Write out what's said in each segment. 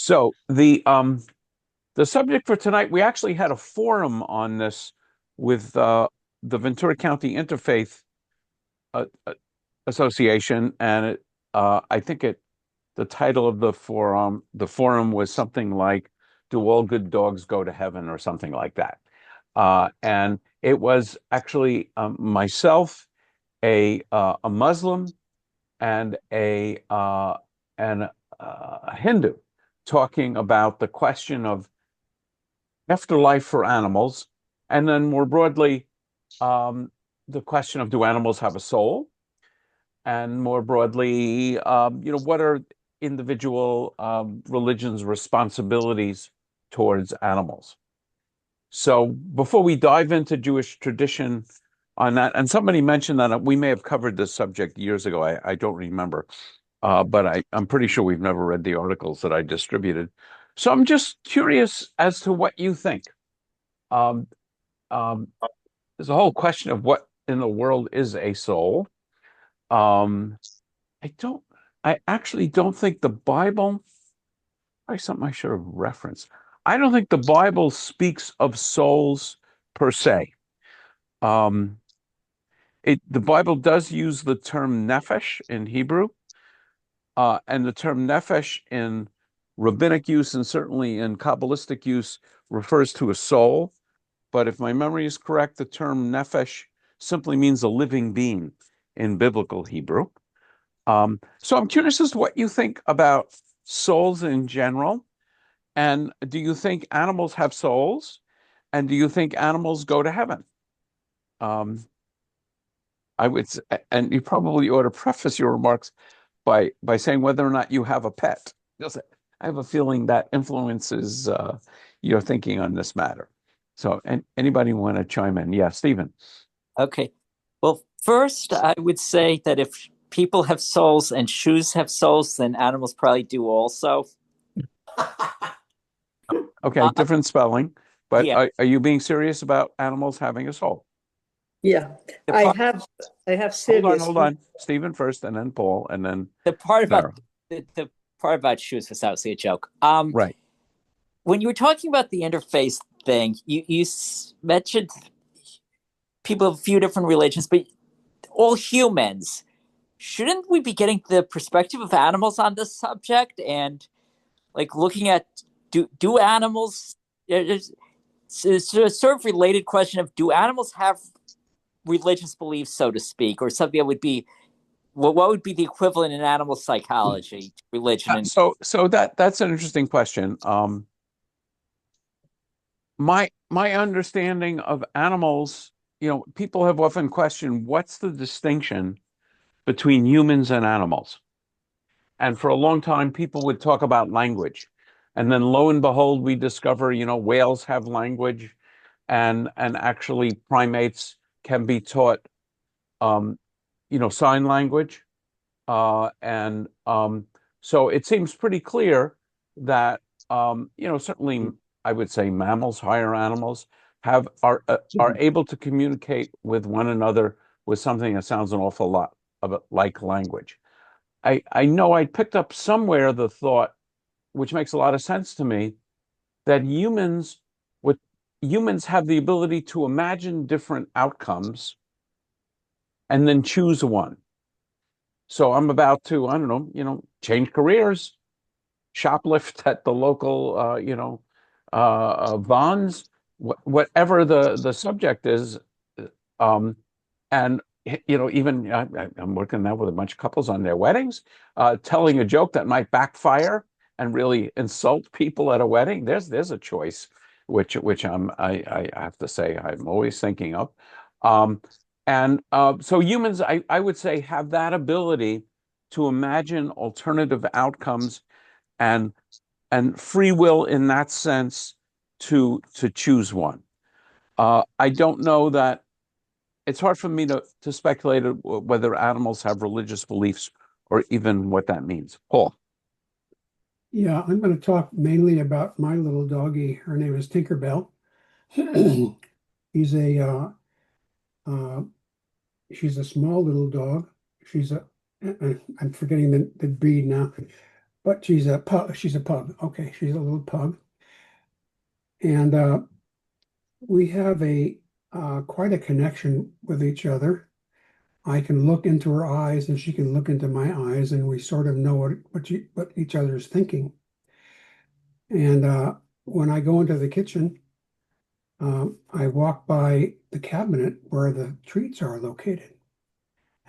So the subject for tonight, we actually had a forum on this with the Ventura County Interfaith Association, and I think the title of the forum was something like "Do all good dogs go to heaven?" or something like that. And it was actually myself, a Muslim, and a Hindu talking about the question of afterlife for animals, and then more broadly, um, the question of do animals have a soul, and more broadly, what are individual religions' responsibilities towards animals. So before we dive into Jewish tradition on that, and somebody mentioned that we may have covered this subject years ago. I don't remember, but I'm pretty sure we've never read the articles that I distributed. So I'm just curious as to what you think. Um, um, there's a whole question of what in the world is a soul. Um, I don't, I actually don't think the Bible, probably something I should have referenced. I don't think the Bible speaks of souls per se. Um, the Bible does use the term nephesh in Hebrew, and the term nephesh in rabbinic use and certainly in Kabbalistic use refers to a soul. But if my memory is correct, the term nephesh simply means a living being in biblical Hebrew. So I'm curious as to what you think about souls in general. And do you think animals have souls? And do you think animals go to heaven? Um, I would, and you probably ought to preface your remarks by saying whether or not you have a pet. I have a feeling that influences your thinking on this matter. So, and anybody want to chime in? Yeah, Stephen. Okay. Well, first, I would say that if people have souls and shoes have souls, then animals probably do also. Okay, Uh, different spelling, but yeah, are you being serious about animals having a soul? Yeah, the I part have I have serious. Hold on. Stephen first, and then Paul, and then the part about Sarah. the part about shoes was obviously a joke. Right. When you were talking about the interface thing, you mentioned people of a few different religions, but all humans. Shouldn't we be getting the perspective of animals on this subject and like looking at do animals? It's a sort of related question of do animals have religious beliefs, so to speak, or something that would be what would be the equivalent in animal psychology to religion? And So that's an interesting question. My understanding of animals, people have often questioned what's the distinction between humans and animals. And for a long time, people would talk about language. And then lo and behold, we discover, whales have language, and actually primates can be taught, um, sign language. And so it seems pretty clear that, certainly I would say mammals, higher animals, are able to communicate with one another with something that sounds an awful lot like language. I know I picked up somewhere the thought, which makes a lot of sense to me, that with humans have the ability to imagine different outcomes and then choose one. So I'm about to, I don't know, change careers, shoplift at the local, Vons, whatever the subject is. Um, and, even I'm working now with a bunch of couples on their weddings, telling a joke that might backfire and really insult people at a wedding. There's a choice, which I have to say I'm always thinking of. Um, and so humans, I would say, have that ability to imagine alternative outcomes and free will in that sense to choose one. I don't know that it's hard for me to speculate whether animals have religious beliefs or even what that means. Paul. Yeah, I'm going to talk mainly about my little doggie. Her name is Tinkerbell. He's a uh, she's a small little dog. She's a I'm forgetting the breed now. but she's a pug. She's a pug. Okay, she's a little pug, and we have a quite a connection with each other. I can look into her eyes, and she can look into my eyes, and we sort of know what each other's thinking. And when I go into the kitchen, I walk by the cabinet where the treats are located,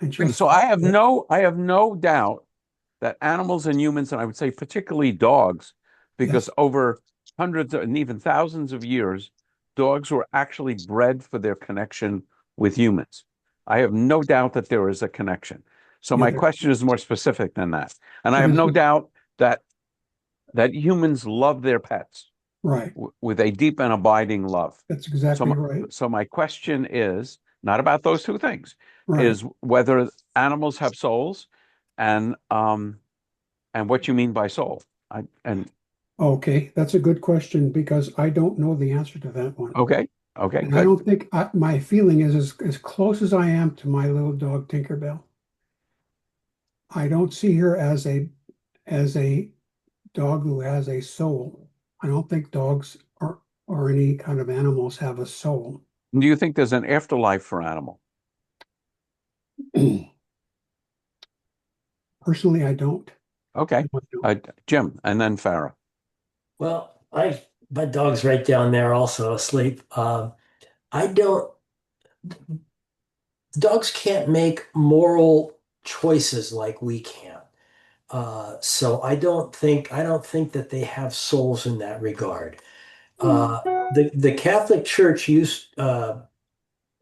and she'll So I have no doubt that animals and humans, and I would say particularly dogs, because yes, over hundreds and even thousands of years, dogs were actually bred for their connection with humans. I have no doubt that there is a connection. So yeah, my question is more specific than that. And I it have is no doubt that humans love their pets right. with a deep and abiding love. That's So exactly my, right. so my question is not about those two things, Right. is whether animals have souls and what you mean by soul. And Okay, that's a good question because I don't know the answer to that one. okay, okay, And I good. don't think my feeling is as close as I am to my little dog Tinkerbell. I don't see her as a dog who has a soul. I don't think dogs or any kind of animals have a soul. Do you think there's an afterlife for animal? Personally, I don't. Okay, No, I don't. Jim, and then Farah. Well, my dog's right down there also asleep. I don't. Dogs can't make moral choices like we can. So I don't think that they have souls in that regard. The Catholic Church used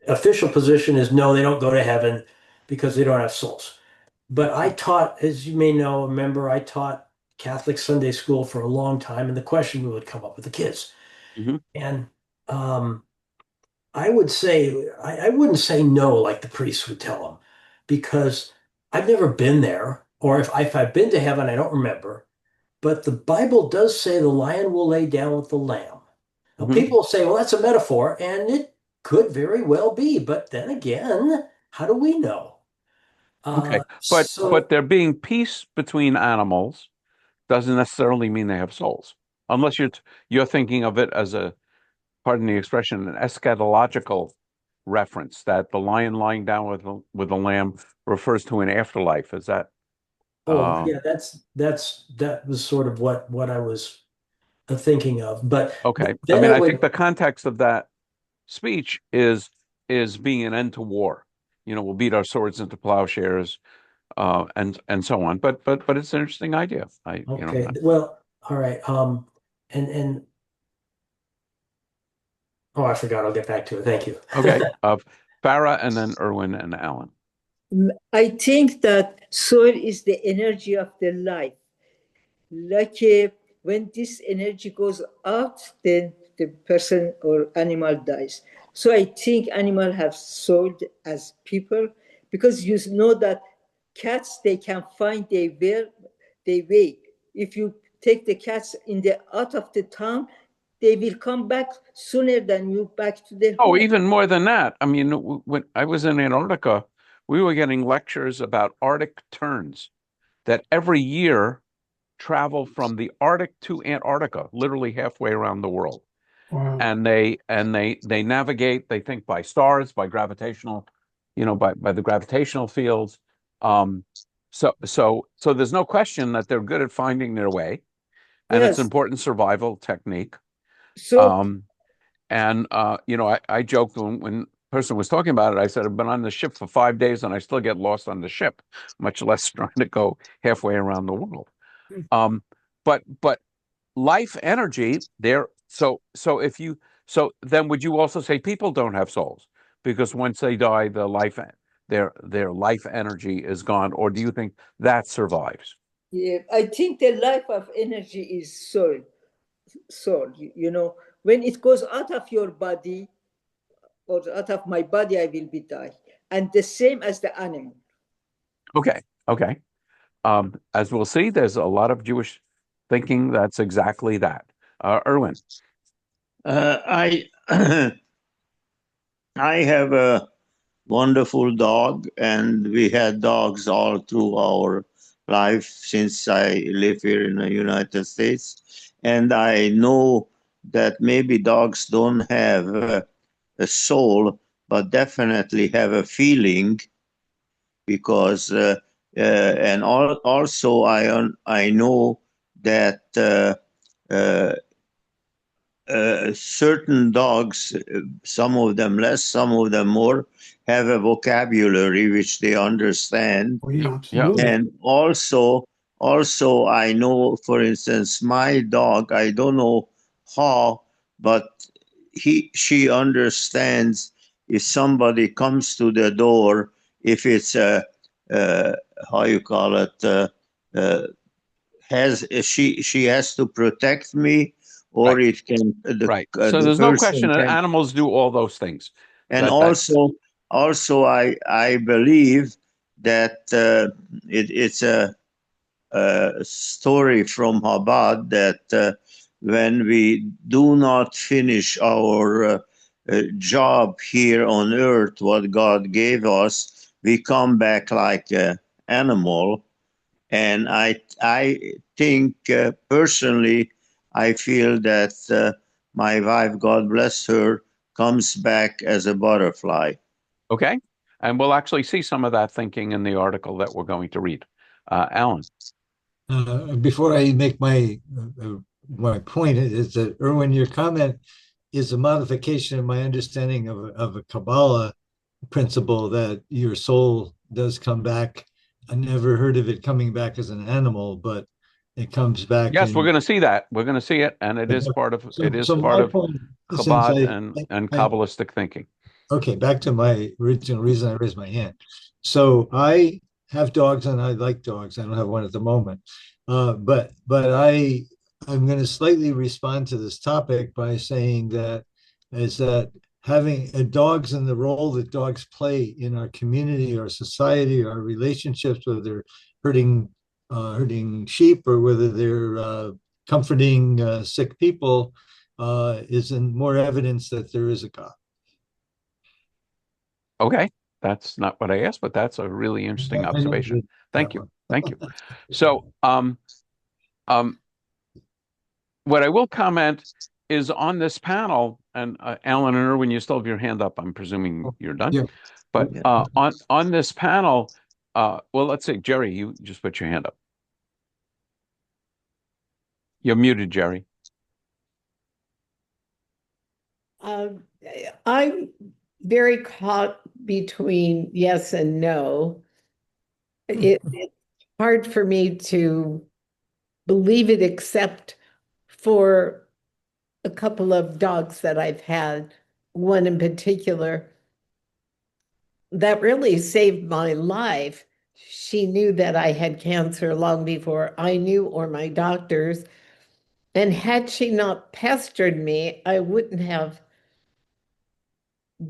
official position is no, they don't go to heaven because they don't have souls. But I taught, as you may know, remember, I taught Catholic Sunday school for a long time, and the question would come up with the kids. Mhm. And um, I would say, I wouldn't say no like the priest would tell them, because I've never been there, or if I've been to heaven, I don't remember. But the Bible does say the lion will lay down with the lamb. Now, Mhm. people say, well, that's a metaphor, and it could very well be. But then again, how do we know? Okay, but So, there being peace between animals doesn't necessarily mean they have souls, unless you're thinking of it as a, pardon the expression, an eschatological reference that the lion lying down with the lamb refers to an afterlife. Is that oh uh, yeah, that was sort of what I was thinking of. But okay? I then mean, it I think would, the context of that speech is being an end to war. You know, we'll beat our swords into plowshares, and so on. But it's an interesting idea. okay, well, all right. And oh, I forgot. I'll get back to it. Thank you. Okay. Farah and then Erwin and Alan. I think that soul is the energy of the life. Like when this energy goes out, then the person or animal dies. So I think animal have soul as people, because you know that cats, they can find their way. If you take the cats in the out of the town, they will come back sooner than you back to their Oh, home. even more than that. I mean, when I was in Antarctica, we were getting lectures about Arctic terns that every year travel from the Arctic to Antarctica, literally halfway around the world. Wow. And they navigate, they think by stars, by gravitational, by the gravitational fields. Um, so there's no question that they're good at finding their way, and it's an Yes. important survival technique. So Um, And I joked when a person was talking about it. I said I've been on the ship for 5 days and I still get lost on the ship, much less trying to go halfway around the world. Um, but life energy there. So then would you also say people don't have souls because once they die, their life energy is gone, or do you think that survives? yeah, I think the life of energy is soul. Soul, when it goes out of your body or out of my body, I will be die. And the same as the animal. Okay, okay. As we'll see, there's a lot of Jewish thinking that's exactly that. Erwin. I I have a wonderful dog, and we had dogs all through our life since I live here in the United States, and I know that maybe dogs don't have a soul, but definitely have a feeling because and also I know that uh, certain dogs, some of them less, some of them more, have a vocabulary which they understand. Oh, yeah, Yeah. absolutely. And also I know, for instance, my dog, I don't know how, but she understands if somebody comes to the door, if it's uh, how you call it, uh, has she has to protect me, or Right. it can Right. So the there's no question person that can. animals do all those things. And That's also I believe that it's a story from Chabad that when we do not finish our job here on earth, what God gave us, we come back like an animal. And I think personally, I feel that my wife, God bless her, comes back as a butterfly. okay. And we'll actually see some of that thinking in the article that we're going to read. Alan. Before I make my point is that Erwin, your comment is a modification of my understanding of a Kabbalah principle that your soul does come back. I never heard of it coming back as an animal, but it comes back Yes, we're in. going to see that. We're going to see it, and So my point, since Chabad and I Kabbalistic thinking. okay, back to my original reason I raised my hand. So I have dogs and I like dogs. I don't have one at the moment. I'm going to slightly respond to this topic by saying that having dogs and the role that dogs play in our community, our society, our relationships, whether they're herding sheep or whether they're comforting sick people, is in more evidence that there is a God. Okay, that's not what I asked, but that's a really interesting I know observation. that Thank you. one. Thank you. So, um, what I will comment is on this panel, and Alan and Erwin, you still have your hand up. I'm presuming you're done. Yeah. But Yeah. on this panel, well, let's see, Jerry, you just put your hand up. You're muted, Jerry. Um, I'm very caught between yes and no. It's hard for me to believe it, except for a couple of dogs that I've had, one in particular that really saved my life. She knew that I had cancer long before I knew, or my doctors. And had she not pestered me, I wouldn't have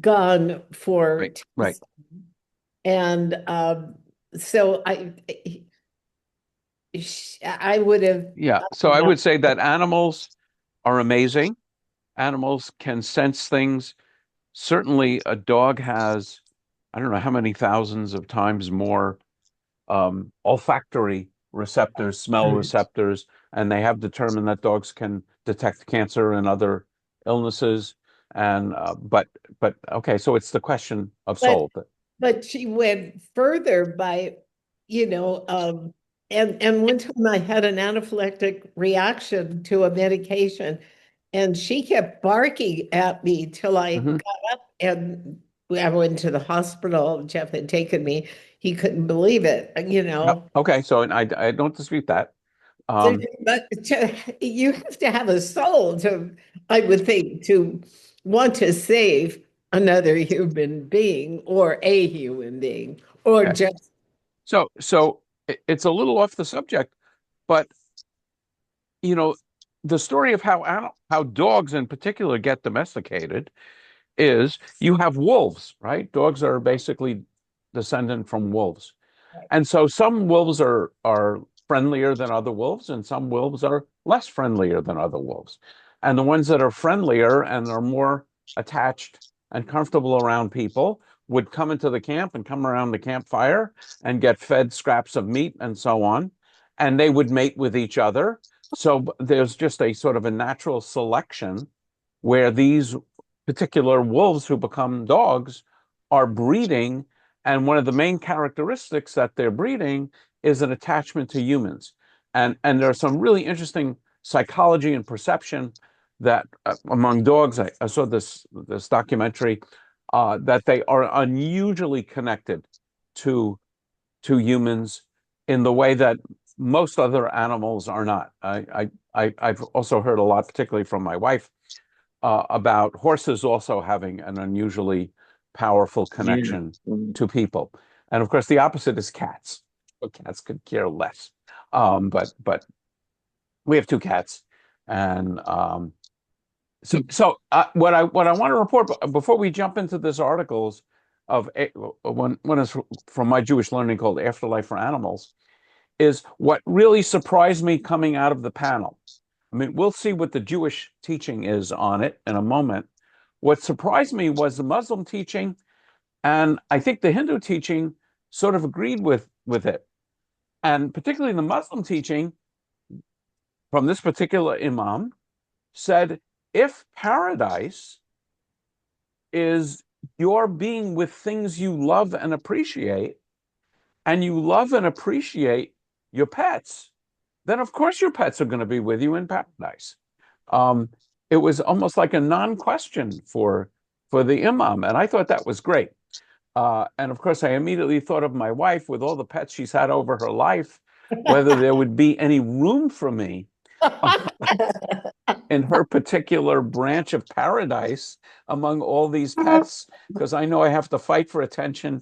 gone for Right, right. tests. And so I would have. Yeah. So I would say that animals are amazing. Animals can sense things. Certainly, a dog has, I don't know how many thousands of times more olfactory receptors, smell receptors, and they have determined that dogs can detect cancer and other illnesses. And but okay, so it's the question of But soul. but she went further by, and one time I had an anaphylactic reaction to a medication, and she kept barking at me till I Mhm. got up and I went to the hospital. Jeff had taken me. He couldn't believe it, Yep. Okay, so and I don't dispute that. So, Um, but you have to have a soul to, I would think, to want to save another human being or a human being or okay. just. So it's a little off the subject, but you know, the story of how dogs in particular get domesticated is you have wolves, right? Dogs are basically descendant from wolves. And so some wolves are friendlier than other wolves, and some wolves are less friendlier than other wolves. And the ones that are friendlier and are more attached and comfortable around people would come into the camp and come around the campfire and get fed scraps of meat and so on, and they would mate with each other. So there's just a sort of a natural selection where these particular wolves who become dogs are breeding, and one of the main characteristics that they're breeding is an attachment to humans. And there's some really interesting psychology and perception that among dogs, I saw this documentary that they are unusually connected to humans in the way that most other animals are not. I've also heard a lot, particularly from my wife, about horses also having an unusually powerful connection to people. And of course, the opposite is cats. But cats could care less. But we have two cats, and so what I want to report before we jump into this articles of one is from my Jewish learning called Afterlife for Animals, is what really surprised me coming out of the panel. I mean, we'll see what the Jewish teaching is on it in a moment. What surprised me was the Muslim teaching, and I think the Hindu teaching sort of agreed with it. And particularly the Muslim teaching from this particular imam said, if paradise is your being with things you love and appreciate, and you love and appreciate your pets, then of course your pets are going to be with you in paradise. It was almost like a non-question for the imam, and I thought that was great. And of course, I immediately thought of my wife with all the pets she's had over her life, whether there would be any room for me in her particular branch of paradise among all these pets, because I know I have to fight for attention,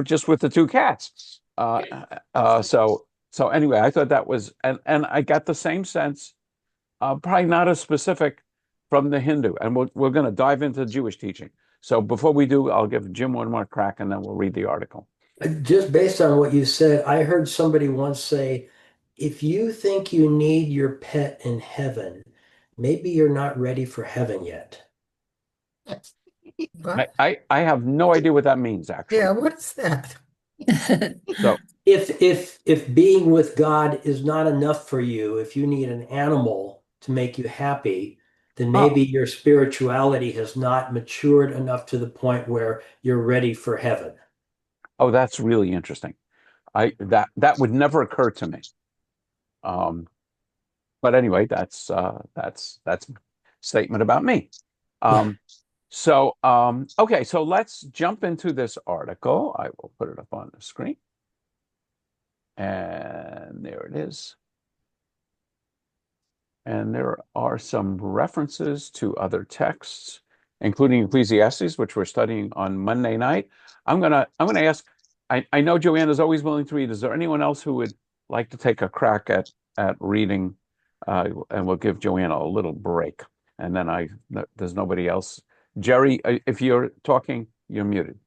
just with the two cats. So anyway, I thought that was, and I got the same sense, probably not as specific from the Hindu, and we're going to dive into Jewish teaching. So before we do, I'll give Jim one more crack, and then we'll read the article. Just based on what you said, I heard somebody once say, if you think you need your pet in heaven, maybe you're not ready for heaven yet. I have no idea what that means, actually. Yeah, what's that? So if being with God is not enough for you, if you need an animal to make you happy, then maybe your spirituality has not matured enough to the point where you're ready for heaven. Oh, that's really interesting. That would never occur to me. But anyway, that's a statement about me. Okay, so let's jump into this article. I will put it up on the screen. And there it is. And there are some references to other texts, including Ecclesiastes, which we're studying on Monday night. I'm gonna ask. I know Joanne is always willing to read. Is there anyone else who would like to take a crack at reading? And we'll give Joanne a little break. And then there's nobody else. Jerry, if you're talking, you're muted.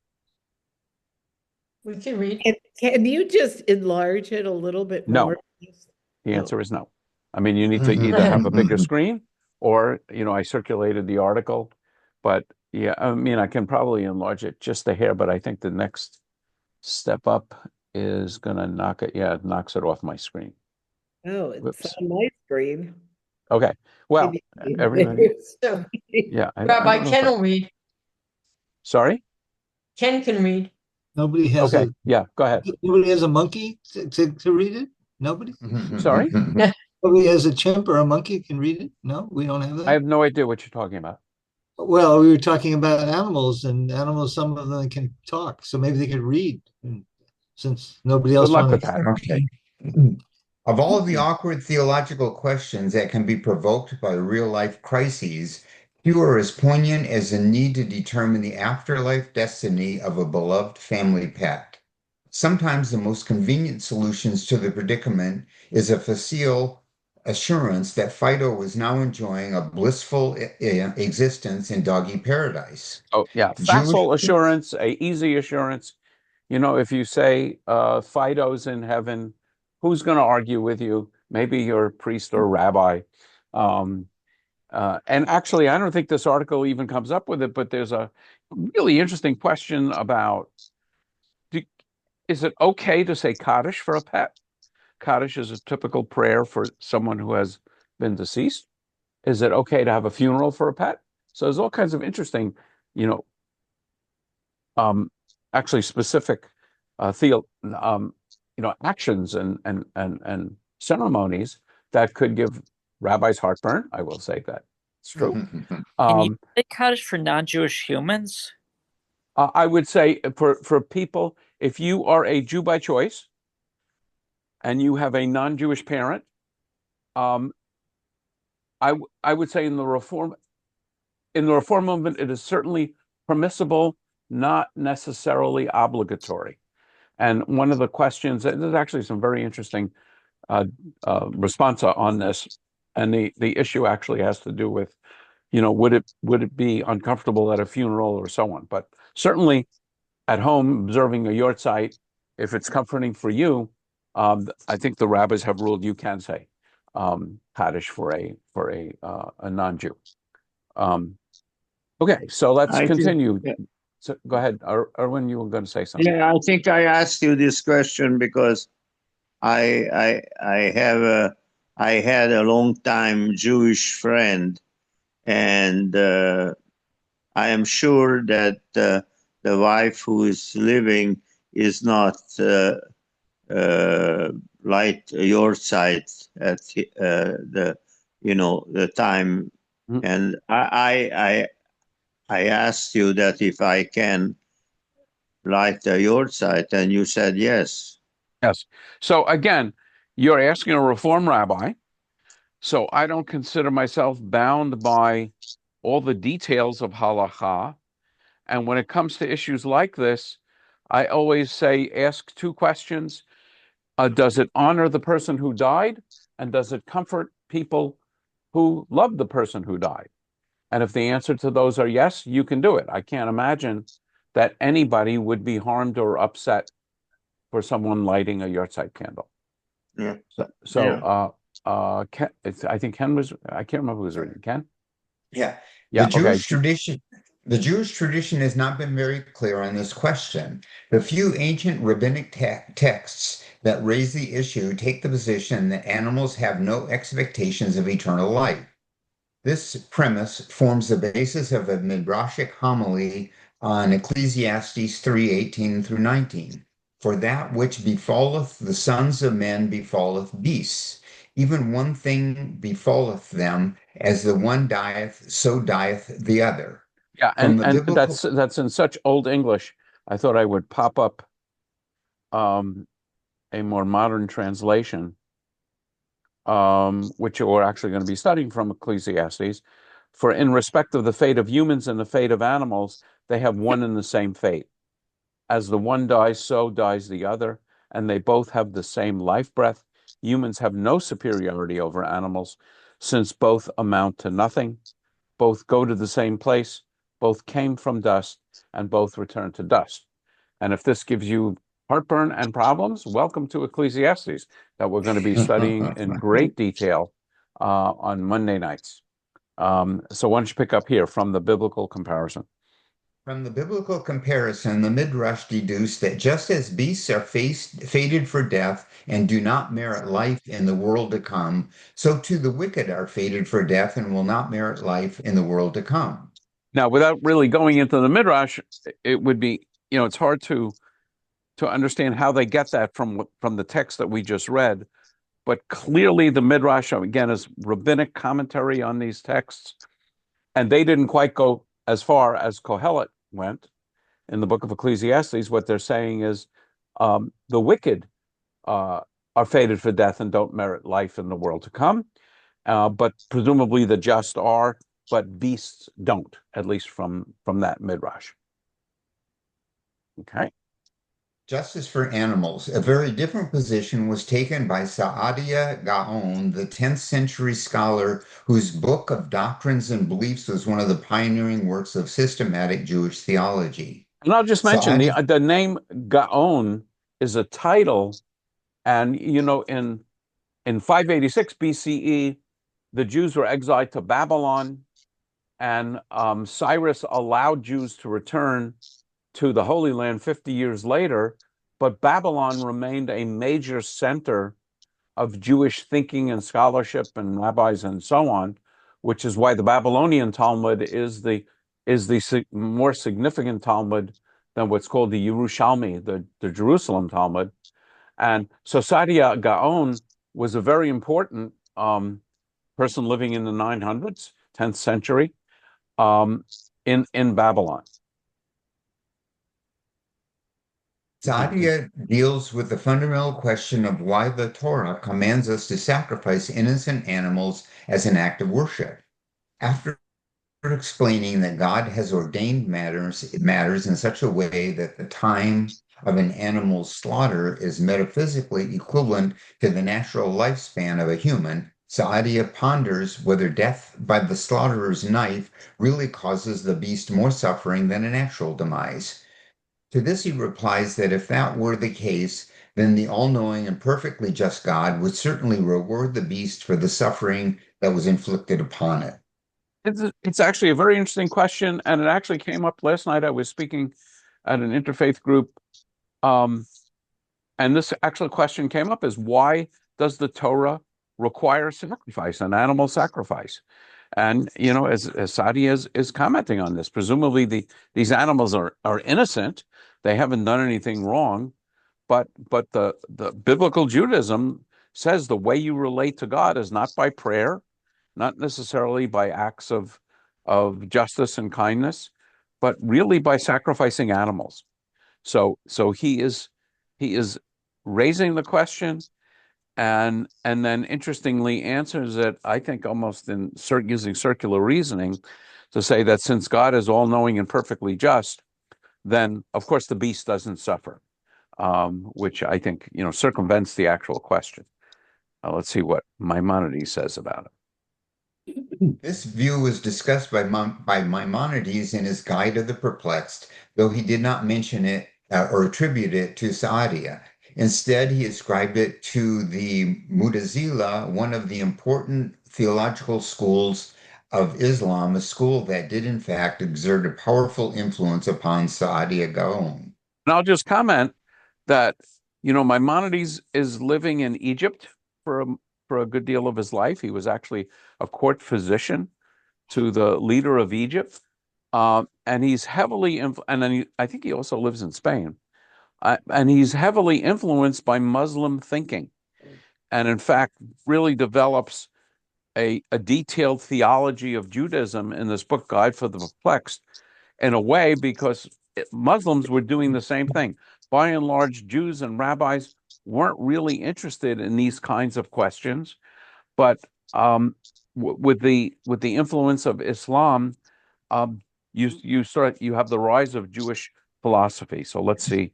We can read. Can you just enlarge it a little bit No. more? The answer is no. I mean, you need to either have a bigger screen or, I circulated the article. But yeah, I mean, I can probably enlarge it just a hair, but I think the next step up is going to knock it. Yeah, it knocks it off my screen. Oh, it's Whoops. on my screen. Okay. Well, everybody. So, Yeah. Rabbi Ken will read. Sorry? Ken can read. Nobody has Okay. Yeah, go ahead. Nobody has a monkey to read it? Nobody? Sorry? Nobody has a chimp or a monkey can read it? No, we don't have that. I have no idea what you're talking about. Well, we were talking about animals, and animals, some of them can talk, so maybe they could read. And since nobody else Good luck wanted with that. Okay. Of all of the awkward theological questions that can be provoked by real-life crises, few are as poignant as the need to determine the afterlife destiny of a beloved family pet. Sometimes the most convenient solutions to the predicament is a facile assurance that Fido is now enjoying a blissful existence in doggy paradise. Oh, yeah. Facile assurance, a easy assurance. If you say Fido's in heaven, who's going to argue with you? Maybe your priest or rabbi. And actually, I don't think this article even comes up with it, but there's really interesting question about is it okay to say Kaddish for a pet? Kaddish is a typical prayer for someone who has been deceased. Is it okay to have a funeral for a pet? So there's all kinds of interesting, you know, actually specific theo actions and ceremonies that could give rabbis heartburn. I will say that it's true. Can you Um, say Kaddish for non-Jewish humans? I would say for people, if you are a Jew by choice and you have a non-Jewish parent, um, I would say in the reform movement, it is certainly permissible, not necessarily obligatory. And one of the questions, and there's actually some very interesting response on this, and the issue actually has to do with, would it be uncomfortable at a funeral or so on? But certainly at home observing a yort site, if it's comforting for you, I think the rabbis have ruled you can say Kaddish for a non-Jew. Okay, so let's I think, continue. yeah, So go ahead, Erwin, you were going to say something. yeah, I think I asked you this question because I have I had a long time Jewish friend, and I am sure that the wife who is living is not like your side at the time. Mhm. And I asked you that if I can light your side, and you said yes. Yes. So again, you're asking a Reform rabbi. So I don't consider myself bound by all the details of halacha. And when it comes to issues like this, I always say ask two questions. Does it honor the person who died? And does it comfort people who love the person who died? And if the answer to those are yes, you can do it. I can't imagine that anybody would be harmed or upset for someone lighting a yahrzeit candle. Yeah. So Ken, I think Ken was, I can't remember who was reading. Ken? Yeah. The Yeah, okay. Jewish tradition, the Jewish tradition has not been very clear on this question. The few ancient rabbinic texts that raise the issue take the position that animals have no expectations of eternal life. This premise forms the basis of a midrashic homily on Ecclesiastes 3:18 through 19. For that which befalleth the sons of men befalleth beasts. Even one thing befalleth them, as the one dieth, so dieth the other. Yeah, From the and biblical that's in such old English. I thought I would pop up a more modern translation, which we're actually going to be studying from Ecclesiastes. For in respect of the fate of humans and the fate of animals, they have one and the same fate. As the one dies, so dies the other, and they both have the same life breath. Humans have no superiority over animals, since both amount to nothing, both go to the same place, both came from dust, and both return to dust. And if this gives you heartburn and problems, welcome to Ecclesiastes, that we're going to be studying in great detail on Monday nights. So why don't you pick up here from the biblical comparison? From the biblical comparison, the Midrash deduced that just as beasts are fated for death and do not merit life in the world to come, so too the wicked are fated for death and will not merit life in the world to come. Now, without really going into the Midrash, it would be, it's hard to understand how they get that from the text that we just read. But clearly, the Midrash, again, is rabbinic commentary on these texts. And they didn't quite go as far as Kohelet went in the book of Ecclesiastes. What they're saying is the wicked are fated for death and don't merit life in the world to come. But presumably the just are, but beasts don't, at least from that Midrash. Okay. Justice for animals. A very different position was taken by Saadia Gaon, the 10th century scholar whose book of doctrines and beliefs was one of the pioneering works of systematic Jewish theology. And I'll just mention Saadia, the name Gaon is a title, and in 586 BCE, the Jews were exiled to Babylon. and Cyrus allowed Jews to return to the Holy Land 50 years later, but Babylon remained a major center of Jewish thinking and scholarship and rabbis and so on, which is why the Babylonian Talmud is the more significant Talmud than what's called the Yerushalmi, the Jerusalem Talmud. And so Saadia Gaon was a very important person living in the 900s, 10th century, in Babylon. Saadia deals with the fundamental question of why the Torah commands us to sacrifice innocent animals as an act of worship. After explaining that God has ordained matters in such a way that the time of an animal's slaughter is metaphysically equivalent to the natural lifespan of a human, Saadia ponders whether death by the slaughterer's knife really causes the beast more suffering than a natural demise. To this he replies that if that were the case, then the all-knowing and perfectly just God would certainly reward the beast for the suffering that was inflicted upon it. It's actually a very interesting question, and it actually came up last night. I was speaking at an interfaith group, and this actual question came up: is why does the Torah require sacrifice, an animal sacrifice? And as Saadia is commenting on this, presumably these animals are innocent; they haven't done anything wrong, but the biblical Judaism says the way you relate to God is not by prayer, not necessarily by acts of justice and kindness, but really by sacrificing animals. So he is raising the question, and then interestingly answers it, I think, almost using circular reasoning to say that since God is all knowing and perfectly just, then of course the beast doesn't suffer, which I think circumvents the actual question. Let's see what Maimonides says about it. This view was discussed by Maimonides in his Guide of the Perplexed, though he did not mention it or attribute it to Saadia. Instead, he ascribed it to the Mutazila, one of the important theological schools of Islam, a school that did in fact exert a powerful influence upon Saadia Gaon. And I'll just comment that Maimonides is living in Egypt for a good deal of his life. He was actually a court physician to the leader of Egypt, and he's heavily and then I think he also lives in Spain, and he's heavily influenced by Muslim thinking, and in fact really develops a detailed theology of Judaism in this book, Guide for the Perplexed, in a way because Muslims were doing the same thing. By and large, Jews and rabbis weren't really interested in these kinds of questions, but with the influence of Islam, you have the rise of Jewish philosophy. So let's see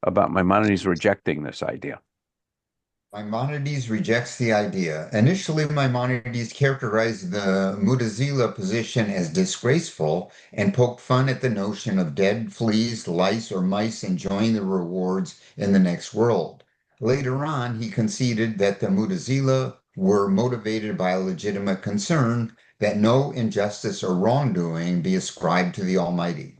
about Maimonides rejecting this idea. Maimonides rejects the idea. Initially, Maimonides characterized the Mutazila position as disgraceful and poked fun at the notion of dead fleas, lice, or mice enjoying the rewards in the next world. Later on, he conceded that the Mutazila were motivated by a legitimate concern that no injustice or wrongdoing be ascribed to the Almighty.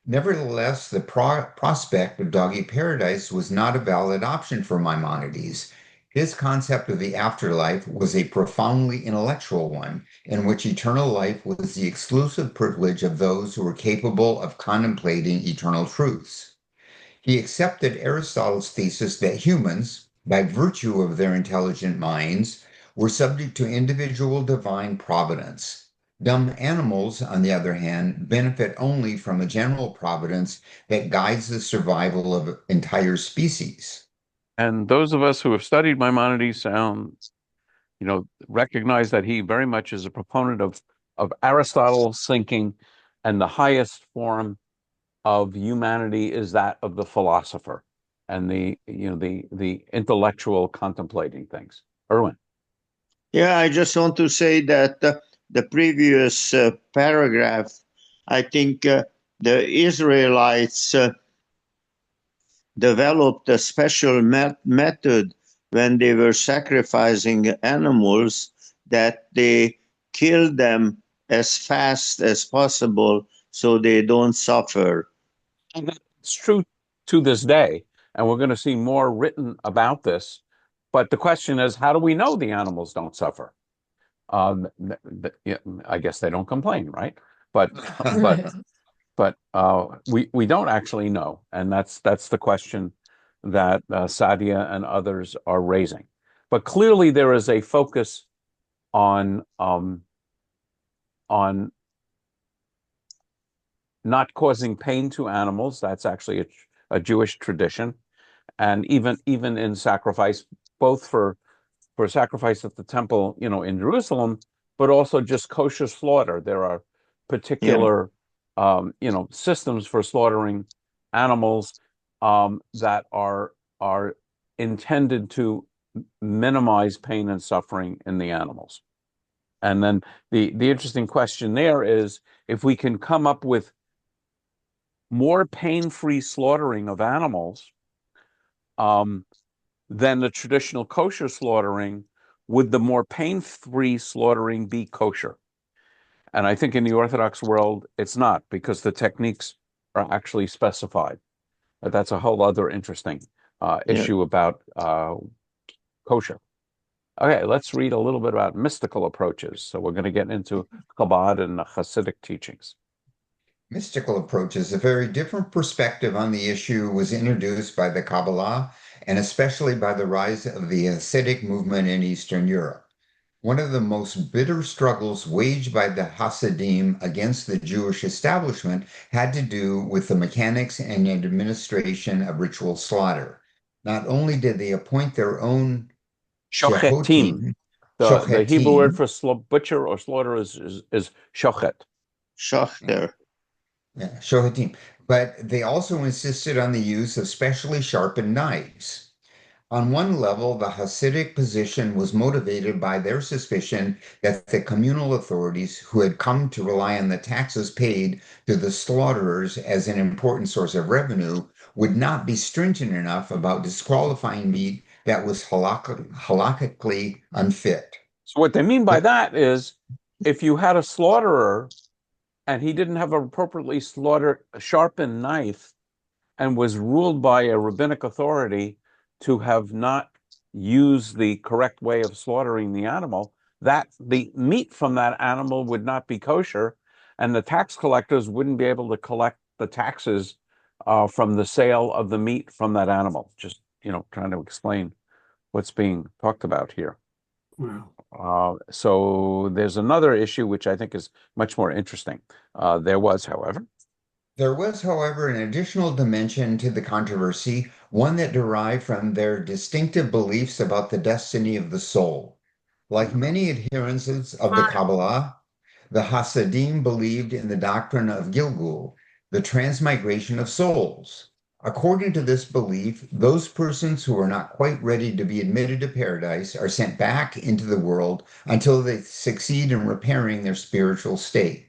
Nevertheless, the prospect of doggy paradise was not a valid option for Maimonides. His concept of the afterlife was a profoundly intellectual one, in which eternal life was the exclusive privilege of those who were capable of contemplating eternal truths. He accepted Aristotle's thesis that humans, by virtue of their intelligent minds, were subject to individual divine providence. Dumb animals, on the other hand, benefit only from a general providence that guides the survival of entire species. And those of us who have studied Maimonides recognize that he very much is a proponent of Aristotle's thinking, and the highest form of humanity is that of the philosopher and the intellectual contemplating things. Erwin. Yeah, I just want to say that the previous paragraph, I think the Israelites developed a special method when they were sacrificing animals, that they killed them as fast as possible so they don't suffer. And that's true to this day. And we're going to see more written about this. But the question is, how do we know the animals don't suffer? Yeah, I guess they don't complain, right? But we don't actually know, and that's the question that Sadia and others are raising. But clearly, there is a focus on not causing pain to animals. That's actually a Jewish tradition, and even in sacrifice, both for sacrifice at the temple, in Jerusalem, but also just kosher slaughter. There are Yeah, particular, systems for slaughtering animals that are intended to minimize pain and suffering in the animals. And then the interesting question there is if we can come up with more pain-free slaughtering of animals um, than the traditional kosher slaughtering, would the more pain-free slaughtering be kosher? And I think in the Orthodox world, it's not, because the techniques are actually specified. But that's a whole other interesting yeah. issue about kosher. Okay, let's read a little bit about mystical approaches. So we're going to get into Chabad and Hasidic teachings. Mystical approaches, a very different perspective on the issue, was introduced by the Kabbalah and especially by the rise of the Hasidic movement in Eastern Europe. One of the most bitter struggles waged by the Hasidim against the Jewish establishment had to do with the mechanics and administration of ritual slaughter. Not only did they appoint their own Shochetim. shechotim, The Hebrew word shochetim, for butcher or slaughter is shochet. Schachter. yeah, shochetim, but they also insisted on the use of specially sharpened knives. On one level, the Hasidic position was motivated by their suspicion that the communal authorities, who had come to rely on the taxes paid to the slaughterers as an important source of revenue, would not be stringent enough about disqualifying meat that was halakhically unfit. So what they mean by The that is if you had a slaughterer and he didn't have an appropriately sharpened knife and was ruled by a rabbinic authority to have not used the correct way of slaughtering the animal, that the meat from that animal would not be kosher, and the tax collectors wouldn't be able to collect the taxes from the sale of the meat from that animal. Just, trying to explain what's being talked about here. Wow. So there's another issue which I think is much more interesting. There was, however, However, an additional dimension to the controversy, one that derived from their distinctive beliefs about the destiny of the soul. Like many adherents of the Kabbalah, the Hasidim believed in the doctrine of Gilgul, the transmigration of souls. According to this belief, those persons who are not quite ready to be admitted to paradise are sent back into the world until they succeed in repairing their spiritual state.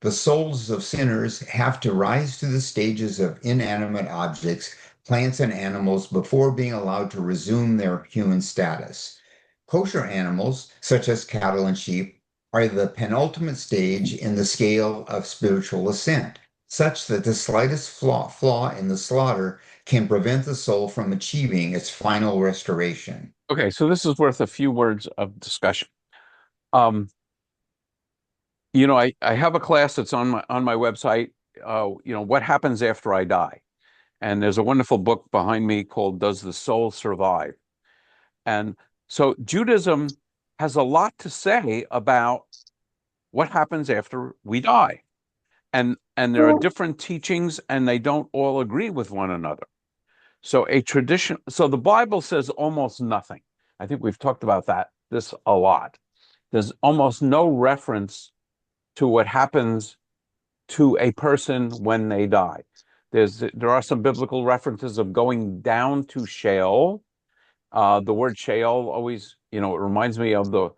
The souls of sinners have to rise through the stages of inanimate objects, plants, and animals before being allowed to resume their human status. Kosher animals, such as cattle and sheep, are the penultimate stage in the scale of spiritual ascent, such that the slightest flaw in the slaughter can prevent the soul from achieving its final restoration. okay, so this is worth a few words of discussion. I have a class that's on my website, what happens after I die? And there's a wonderful book behind me called Does the Soul Survive? And so Judaism has a lot to say about what happens after we die. And there are different teachings and they don't all agree with one another. So the Bible says almost nothing. I think we've talked about this a lot. There's almost no reference to what happens to a person when they die. There are some biblical references of going down to Sheol. The word Sheol always, it reminds me of the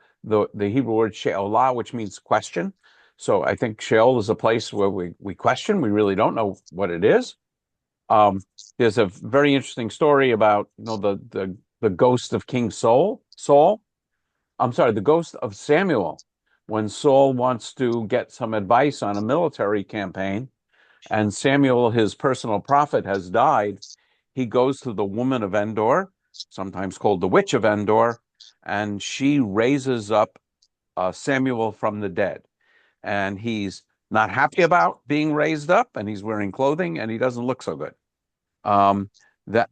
Hebrew word Sheolah, which means question. So I think Sheol is a place where we question. We really don't know what it is. There's a very interesting story about the ghost of King Saul. I'm sorry, the ghost of Samuel, when Saul wants to get some advice on a military campaign, and Samuel, his personal prophet, has died, he goes to the woman of Endor, sometimes called the witch of Endor, and she raises up Samuel from the dead. And he's not happy about being raised up, and he's wearing clothing, and he doesn't look so good.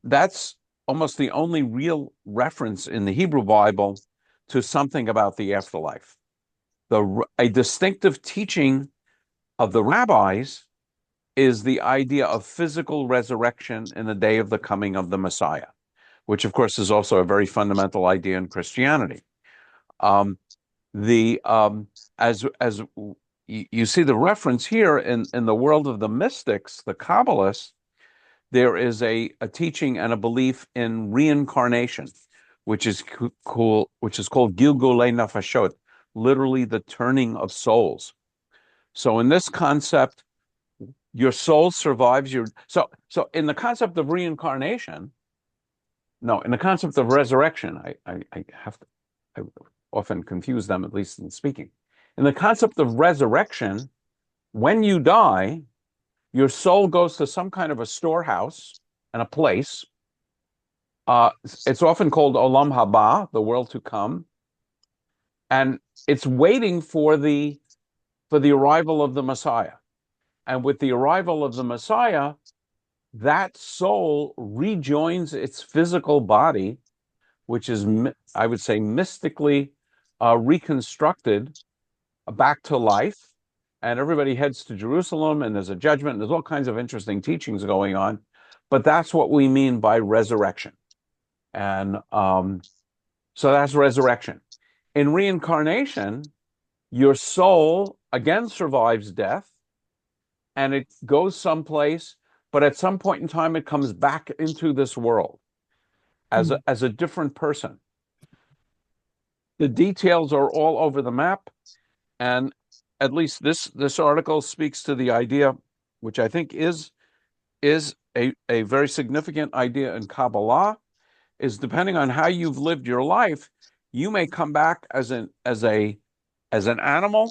That's almost the only real reference in the Hebrew Bible to something about the afterlife. A distinctive teaching of the rabbis is the idea of physical resurrection in the day of the coming of the Messiah, which of course is also a very fundamental idea in Christianity. As you see the reference here in the world of the mystics, the Kabbalists, there is a teaching and a belief in reincarnation, which is called Gilgulei Nafashot, literally the turning of souls. So in this concept, your soul survives your so in the concept of reincarnation, no, in the concept of resurrection, I often confuse them, at least in speaking. In the concept of resurrection, when you die, your soul goes to some kind of a storehouse and a place. It's often called Olam Haba, the world to come, and it's waiting for the arrival of the Messiah. And with the arrival of the Messiah, that soul rejoins its physical body, which is, I would say, mystically reconstructed back to life. And everybody heads to Jerusalem, and there's a judgment, and there's all kinds of interesting teachings going on. But that's what we mean by resurrection. And so that's resurrection. In reincarnation, your soul again survives death, and it goes someplace, but at some point in time, it comes back into this world as a different person. The details are all over the map, and at least this article speaks to the idea, which I think is a very significant idea in Kabbalah, is depending on how you've lived your life, you may come back as an animal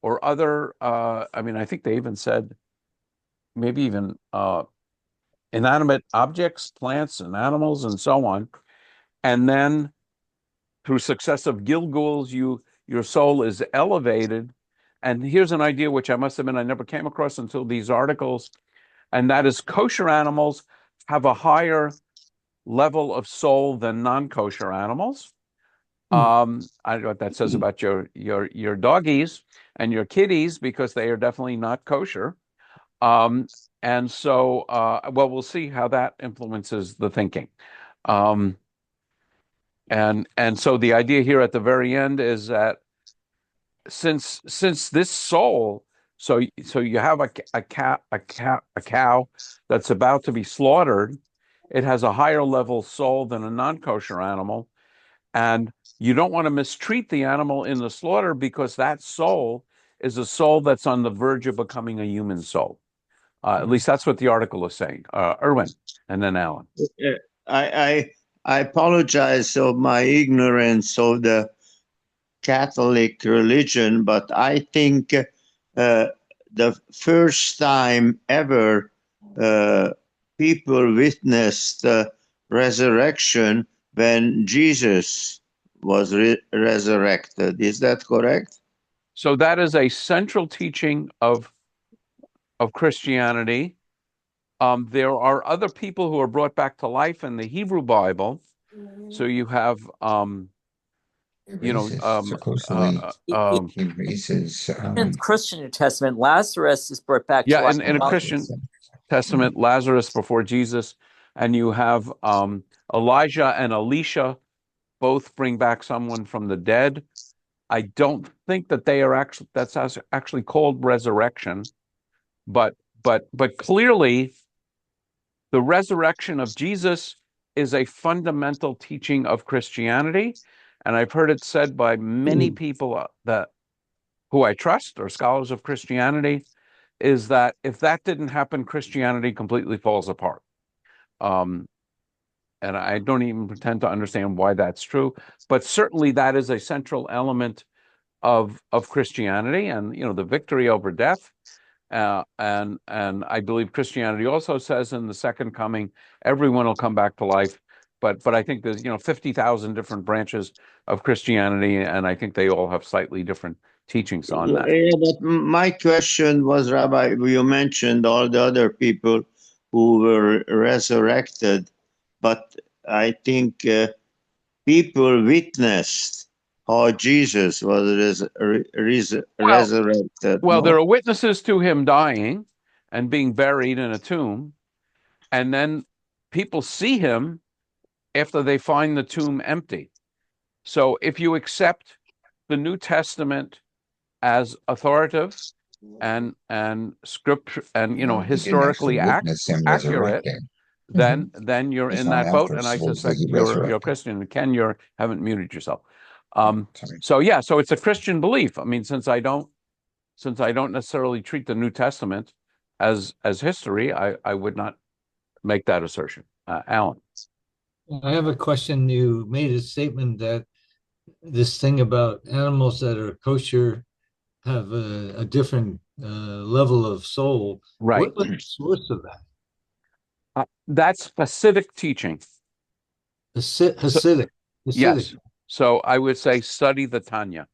or other. I think they even said maybe even inanimate objects, plants and animals, and so on. And then through successive Gilguls, your soul is elevated. And here's an idea which I must admit I never came across until these articles, and that is kosher animals have a higher level of soul than non-kosher animals. I don't know what that says about your doggies and your kitties, because they are definitely not kosher. And so, well, we'll see how that influences the thinking. And so the idea here at the very end is that since this soul, so you have a cow that's about to be slaughtered, it has a higher level soul than a non-kosher animal, and you don't want to mistreat the animal in the slaughter, because that soul is a soul that's on the verge of becoming a human soul. At least that's what the article is saying. Erwin, and then Alan. I apologize of my ignorance of the Catholic religion, but I think the first time ever people witnessed resurrection when Jesus was resurrected. Is that correct? So that is a central teaching of Christianity. There are other people who are brought back to life in the Hebrew Bible. So you have, supposedly he raises. In the Christian New Testament, Lazarus is brought back to life. In a Christian Testament, Lazarus before Jesus, and you have Elijah and Elisha both bring back someone from the dead. I don't think that that's actually called resurrection, but clearly the resurrection of Jesus is a fundamental teaching of Christianity, and I've heard it said by many people who I trust or scholars of Christianity, is that if that didn't happen, Christianity completely falls apart. And I don't even pretend to understand why that's true, but certainly that is a central element of Christianity, and the victory over death. And I believe Christianity also says in the second coming, everyone will come back to life. But I think there's 50,000 different branches of Christianity, and I think they all have slightly different teachings on that. Yeah, but my question was, Rabbi, you mentioned all the other people who were resurrected, but I think people witnessed how Jesus was resurrected, Well, there no? are witnesses to him dying and being buried in a tomb, and then people see him after they find the tomb empty. So if you accept the New Testament as authoritative and scripture and No, he didn't actually historically witness him accurate, resurrecting. then you're It's in not that boat, and I afterwards that suspect he you're resurrected. Christian. Ken, you haven't muted yourself. Sorry. So yeah, so it's a Christian belief. I mean, since I don't necessarily treat the New Testament as history, I would not make that assertion. Alan. I have a question. You made a statement that this thing about animals that are kosher have a different level of soul. Right. What was the source of that? That's Hasidic teaching. Hasidic. Yes. Hasidic. So I would say study the Tanya,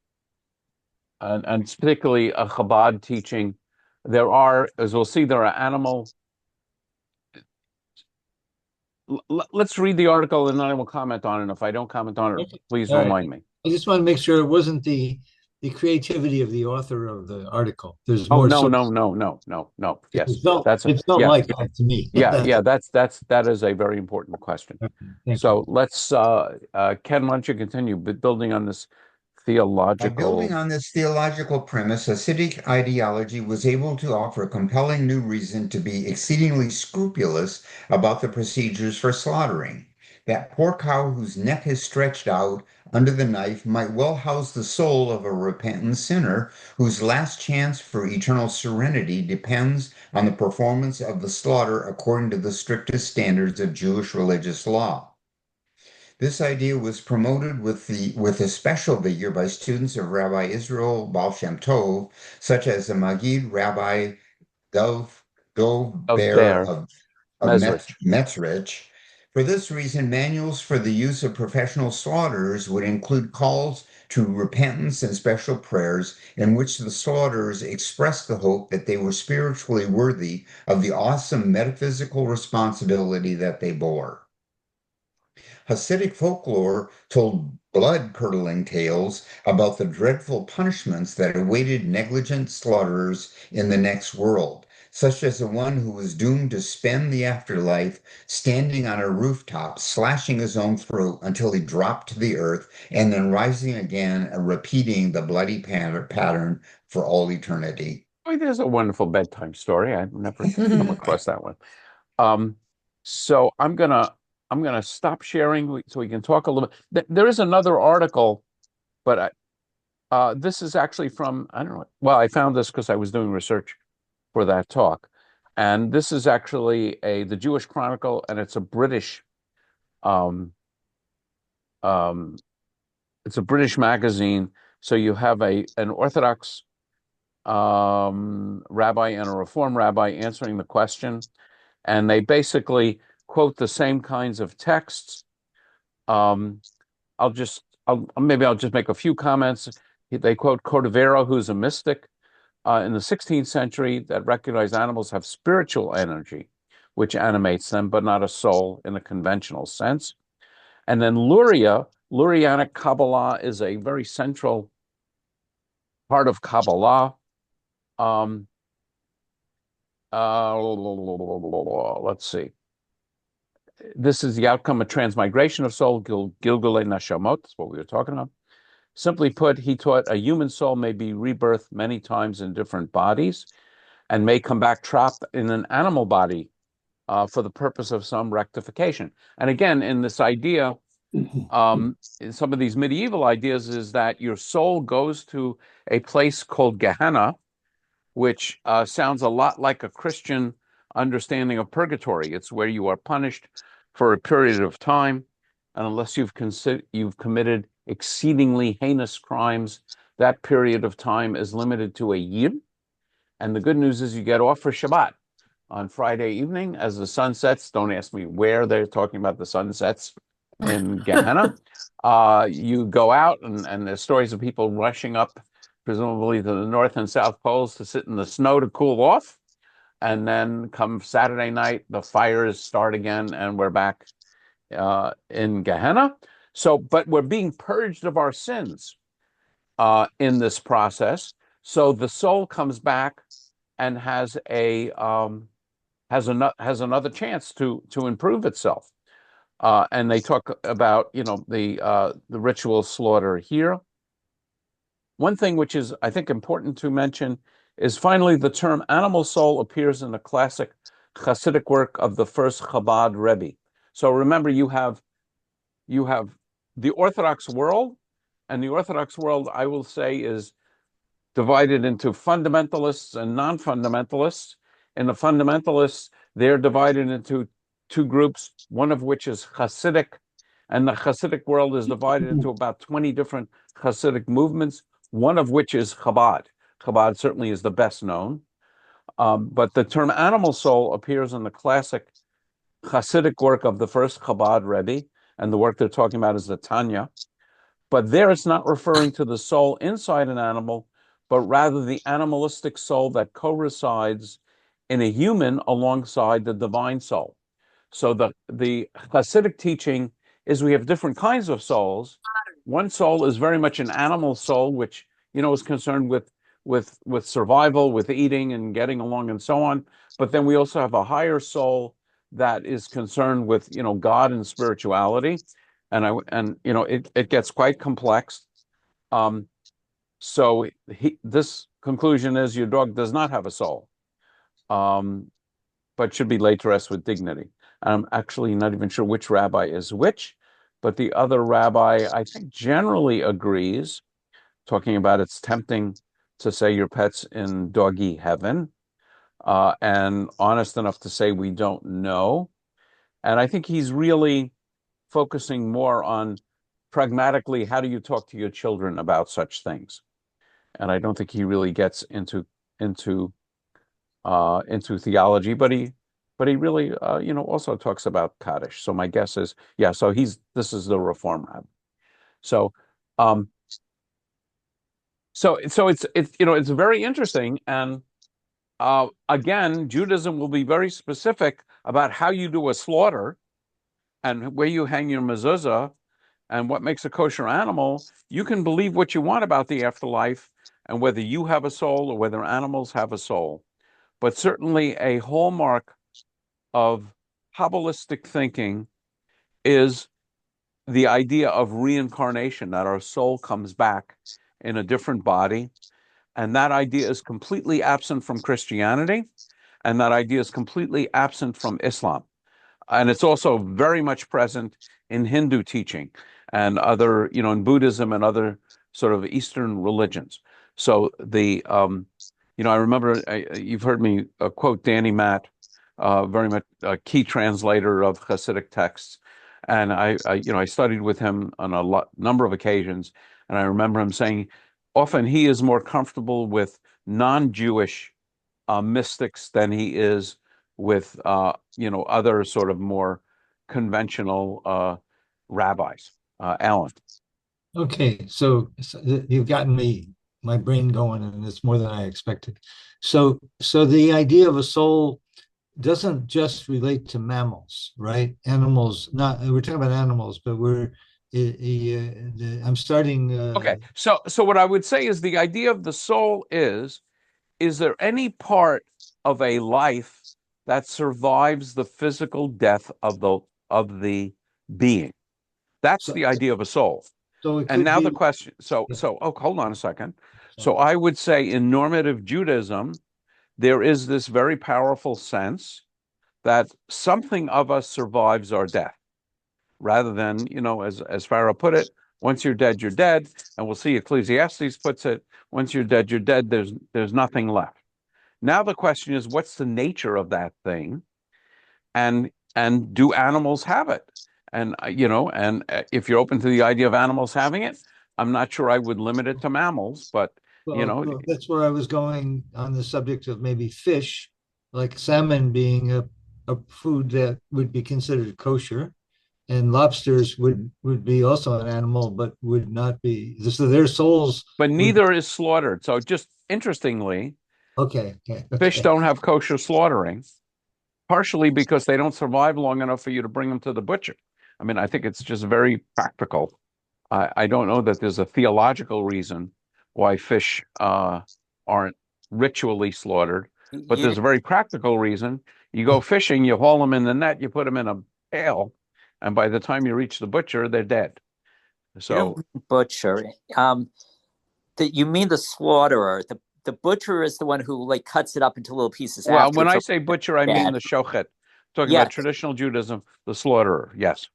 and particularly a Chabad teaching. There are, as we'll see, there are animal. Let's read the article and then I will comment on it. And if I don't comment on it, Okay. please All right. remind me. I just want to make sure it wasn't the creativity of the author of the article. There's Oh, more. no. Yes, that's It felt yeah, like that to me. yeah. That is a very important question. Okay, thank So you. let's, Ken, why don't you continue building on this By building theological? on this theological premise, Hasidic ideology was able to offer a compelling new reason to be exceedingly scrupulous about the procedures for slaughtering. That poor cow whose neck is stretched out under the knife might well house the soul of a repentant sinner whose last chance for eternal serenity depends on the performance of the slaughter according to the strictest standards of Jewish religious law. This idea was promoted with a special vigor by students of Rabbi Israel Baal Shem Tov, such as the Maggid Rabbi Dov Of Ber Bear, of Mesrich. Metzrich. For this reason, manuals for the use of professional slaughterers would include calls to repentance and special prayers in which the slaughterers expressed the hope that they were spiritually worthy of the awesome metaphysical responsibility that they bore. Hasidic folklore told blood-curdling tales about the dreadful punishments that awaited negligent slaughterers in the next world, such as the one who was doomed to spend the afterlife standing on a rooftop, slashing his own throat until he dropped to the earth, and then rising again and repeating the bloody pattern for all eternity. Oh, there's a wonderful bedtime story. I've never come across that one. So I'm gonna stop sharing so we can talk a little bit. There is another article, but this is actually from, I don't know. Well, I found this because I was doing research for that talk, and this is actually the Jewish Chronicle, and um, um, it's a British magazine. So you have an Orthodox rabbi and a Reform rabbi answering the question, and they basically quote the same kinds of texts. Um, maybe I'll just make a few comments. They quote Cordovero, who's a mystic in the 16th century, that recognized animals have spiritual energy, which animates them, but not a soul in a conventional sense. And then Lurianic Kabbalah is a very central part of Kabbalah. Um, let's see. This is the outcome of transmigration of soul, Gilgulei Nashamot. That's what we were talking about. Simply put, he taught a human soul may be rebirthed many times in different bodies and may come back trapped in an animal body for the purpose of some rectification. And again, in this idea, in some of these medieval ideas, is that your soul goes to a place called Gehenna, which sounds a lot like a Christian understanding of purgatory. It's where you are punished for a period of time, and unless you've committed exceedingly heinous crimes, that period of time is limited to a year. And the good news is you get off for Shabbat on Friday evening as the sun sets. Don't ask me where they're talking about the sunsets in Gehenna. You go out, and there's stories of people rushing up, presumably to the North and South Poles, to sit in the snow to cool off. And then come Saturday night, the fires start again, and we're back in Gehenna. So, but we're being purged of our sins in this process. So the soul comes back and has another chance to improve itself. And they talk about the ritual slaughter here. One thing which is, I think, important to mention is finally the term animal soul appears in the classic Hasidic work of the first Chabad Rebbe. So remember, you have the Orthodox world, and the Orthodox world, I will say, is divided into fundamentalists and non-fundamentalists. And the fundamentalists, they're divided into two groups, one of which is Hasidic, and the Hasidic world is divided into about 20 different Hasidic movements, one of which is Chabad. Chabad certainly is the best known. But the term animal soul appears in the classic Hasidic work of the first Chabad Rebbe, and the work they're talking about is the Tanya. But there it's not referring to the soul inside an animal, but rather the animalistic soul that co-resides in a human alongside the divine soul. So the Hasidic teaching is we have different kinds of souls. One soul is very much an animal soul, which is concerned with survival, with eating and getting along and so on. But then we also have a higher soul that is concerned with God and spirituality, and it gets quite complex. So this conclusion is your dog does not have a soul, but should be laid to rest with dignity. I'm actually not even sure which rabbi is which, but the other rabbi, I think, generally agrees, talking about it's tempting to say your pet's in doggy heaven, and honest enough to say we don't know. And I think he's really focusing more on pragmatically, how do you talk to your children about such things? And I don't think he really gets into theology, but he really also talks about Kaddish. So my guess is, yeah, so this is the Reform rabbi. So it's very interesting. And again, Judaism will be very specific about how you do a slaughter and where you hang your mezuzah and what makes a kosher animal. You can believe what you want about the afterlife and whether you have a soul or whether animals have a soul. But certainly a hallmark of Kabbalistic thinking is the idea of reincarnation, that our soul comes back in a different body. And that idea is completely absent from Christianity, and that idea is completely absent from Islam. And it's also very much present in Hindu teaching and other, in Buddhism and other sort of Eastern religions. So I remember you've heard me quote Danny Matt, very much a key translator of Hasidic texts. And I studied with him on a number of occasions. And I remember him saying often he is more comfortable with non-Jewish mystics than he is with other sort of more conventional rabbis. Alan. Okay, so you've gotten my brain going, and it's more than I expected. So the idea of a soul doesn't just relate to mammals, right? Animals, not we're talking about animals, but I'm starting. Okay, so what I would say is the idea of the soul is there any part of a life that survives the physical death of the being? That's So, the idea of a soul. so it And could now the be. question, hold on a second. So I would say in normative Judaism, there is this very powerful sense that something of us survives our death, rather than, as Pharaoh put it, once you're dead, you're dead. And we'll see Ecclesiastes puts it, once you're dead, you're dead. There's nothing left. Now the question is, what's the nature of that thing? And do animals have it? And if you're open to the idea of animals having it, I'm not sure I would limit it to mammals, but Well, that's where I was going on the subject of maybe fish, like salmon being a food that would be considered kosher, and lobsters would be also an animal, but would not be. So their souls but would. neither is slaughtered. So just interestingly, Okay, okay, fish okay. don't have kosher slaughtering, partially because they don't survive long enough for you to bring them to the butcher. I mean, I think it's just very practical. I don't know that there's a theological reason why fish aren't ritually slaughtered, but You there's a very practical reason. You go fishing, you haul them in the net, you put them in a pail, and by the time you reach the butcher, they're dead. you don't So, mean butcher. You mean the slaughterer. The butcher is the one who like cuts it up into little pieces well, when afterwards. I say butcher, I mean the shochet. Talking about Yes. traditional Judaism, the slaughterer. Yes.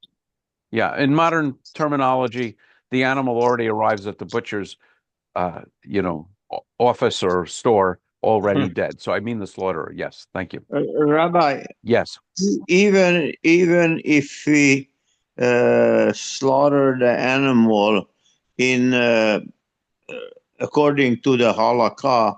Yeah. In modern terminology, the animal already arrives at the butcher's office or store already dead. So I mean the slaughterer. Yes, thank you. Rabbi, Yes. even if we slaughter the animal in according to the halakha,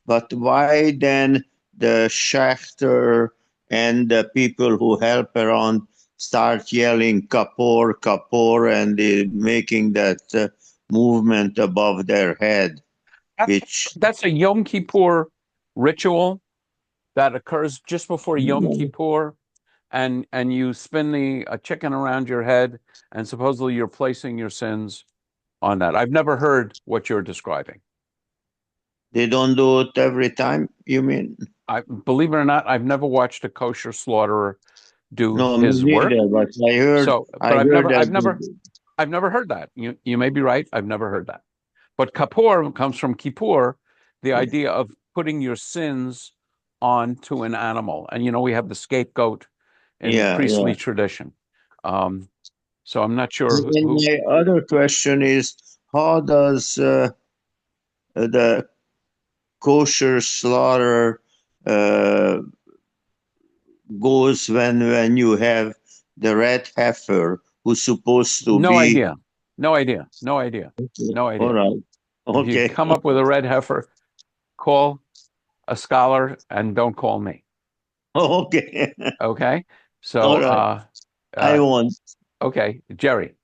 but why then the shachter and the people who help around start yelling kapor, kapor, and making that movement above their head, which That's a Yom Kippur ritual that occurs just before Yom Kippur, and you spin the a chicken around your head, and supposedly you're placing your sins on that. I've never heard what you're describing. they don't do it every time, you mean? I believe it or not, I've never watched a kosher slaughterer do No, me his work. neither, but So, I but heard I've never heard that. You may be right. I've never heard that. But Kippur comes from Kippur, the idea of putting your sins onto an animal. And we have the scapegoat in yeah, priestly yeah. tradition. So I'm not sure And who. my other question is, how does the kosher slaughter uh, goes when you have the red heifer who's supposed to No be idea. No idea. No idea. No all idea. right, If you okay. come up with a red heifer, call a scholar and don't call me. Okay, Okay. all So, right, I uh, won. okay, Jerry.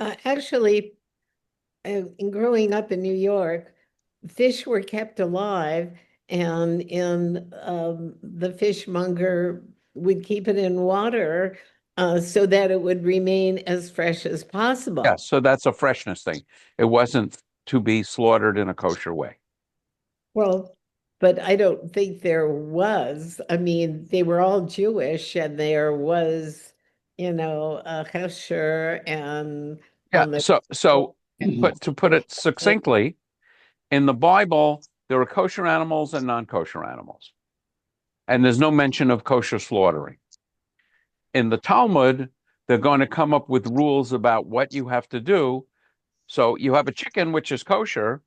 Actually, in growing up in New York, fish were kept alive, and the fishmonger would keep it in water so that it would remain as fresh as possible. Yeah, so that's a freshness thing. It wasn't to be slaughtered in a kosher way. Well, but I don't think there was. I mean, they were all Jewish, and there was, a kosher and Yeah. on the So to put it succinctly, in the Bible, there are kosher animals and non-kosher animals, and there's no mention of kosher slaughtering. In the Talmud, they're going to come up with rules about what you have to do. So you have a chicken, which is kosher,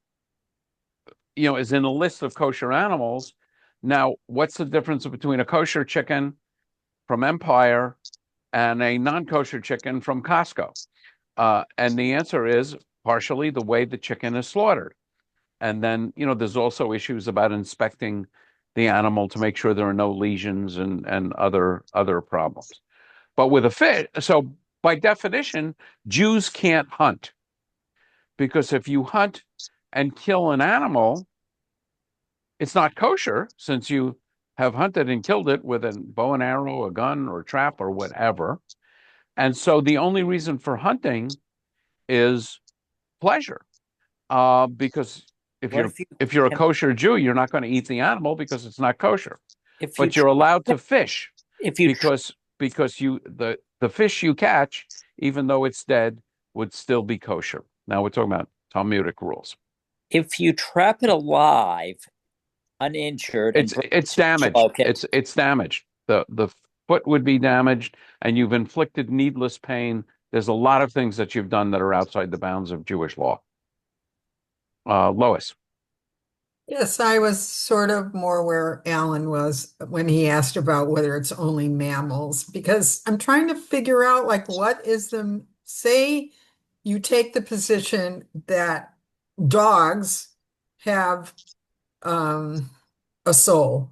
is in a list of kosher animals. Now, what's the difference between a kosher chicken from Empire and a non-kosher chicken from Costco? And the answer is partially the way the chicken is slaughtered. And then, there's also issues about inspecting the animal to make sure there are no lesions and other problems. But with a fish, so by definition, Jews can't hunt, because if you hunt and kill an animal, it's not kosher, since you have hunted and killed it with a bow and arrow, a gun, or a trap, or whatever. And so the only reason for hunting is pleasure, because if What you're if you if you're a can kosher Jew, you're not going to eat the animal because it's not kosher. if you But you're allowed to fish if you because the fish you catch, even though it's dead, would still be kosher. Now we're talking about Talmudic rules. if you trap it alive, uninjured, and bring It's it to damaged. smoke it, It's damaged. The foot would be damaged, and you've inflicted needless pain. There's a lot of things that you've done that are outside the bounds of Jewish law. Lois. Yes, I was sort of more where Alan was when he asked about whether it's only mammals, because I'm trying to figure out like what is the say you take the position that dogs have a soul.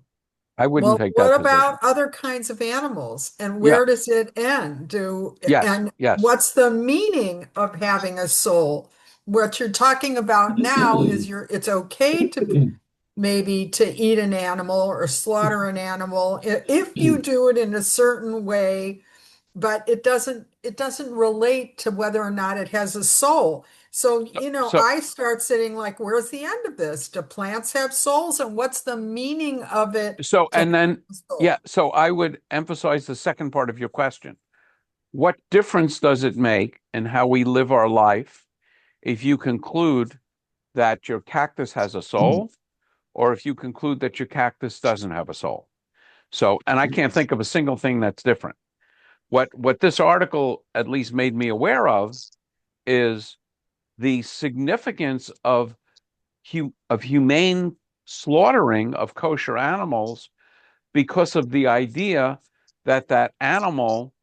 I wouldn't Well, take that what position. about other kinds of animals? And Yeah. where does it end? Yes. And Yes. what's the meaning of having a soul? What you're talking about now is it's okay to maybe to eat an animal or slaughter an animal if you do it in a certain way, but it doesn't relate to whether or not it has a soul. So, So I start sitting like, where's the end of this? Do plants have souls? And what's the meaning of it so to have and then a soul? yeah, so I would emphasize the second part of your question. What difference does it make in how we live our life if you conclude that your cactus has a soul, or if you conclude that your cactus doesn't have a soul? So, and I can't think of a single thing that's different. What this article at least made me aware of is the significance of humane slaughtering of kosher animals because of the idea that that animal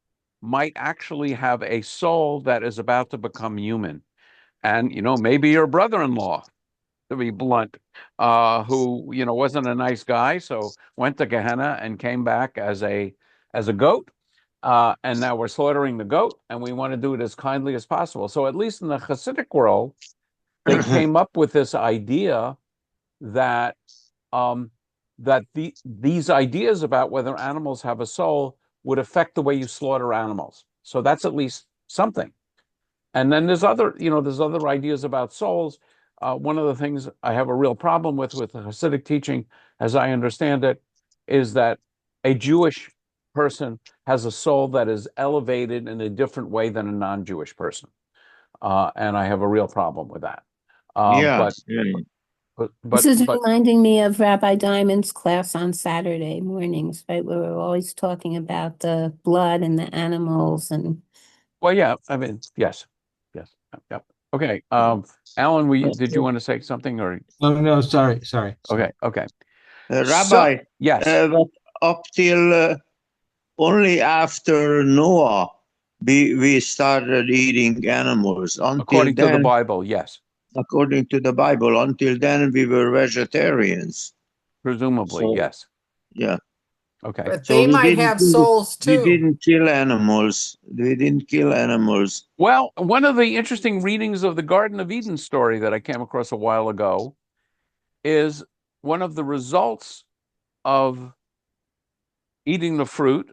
might actually have a soul that is about to become human. And, maybe your brother-in-law, to be blunt, who, wasn't a nice guy, so went to Gehenna and came back as a goat. And now we're slaughtering the goat, and we want to do it as kindly as possible. So at least in the Hasidic world, they came up with this idea that um, these ideas about whether animals have a soul would affect the way you slaughter animals. So that's at least something. And then there's other ideas about souls. One of the things I have a real problem with the Hasidic teaching, as I understand it, is that a Jewish person has a soul that is elevated in a different way than a non-Jewish person, and I have a real problem with that. Yeah, But yeah. but This but is but reminding me of Rabbi Diamond's class on Saturday mornings, right? Where we're always talking about the blood and the animals and well, yeah. I mean, yes, yes, yep. Okay. Alan, did you want to say something or? No, no, sorry. Okay. So Rabbi, yes, but up till only after Noah, we started eating animals. Until according to the then, Bible, yes, according to the Bible, until then we were vegetarians. presumably, So yes. yeah, Okay. But so they might have souls we too. didn't kill animals. We didn't kill animals. Well, one of the interesting readings of the Garden of Eden story that I came across a while ago is one of the results of eating the fruit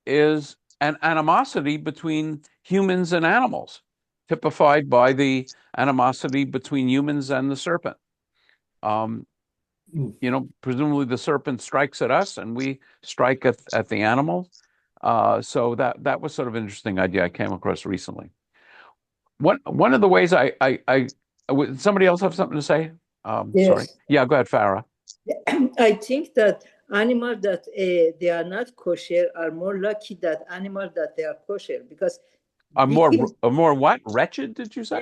is an animosity between humans and animals, typified by the animosity between humans and the serpent. Um, presumably the serpent strikes at us and we strike at the animal. So that was sort of an interesting idea I came across recently. One of the ways would somebody else have something to say? Sorry. Yes. Yeah, go ahead, Farah. I think that animals that they are not kosher are more lucky than animals that they are kosher because we kill, More what? Wretched, did you say?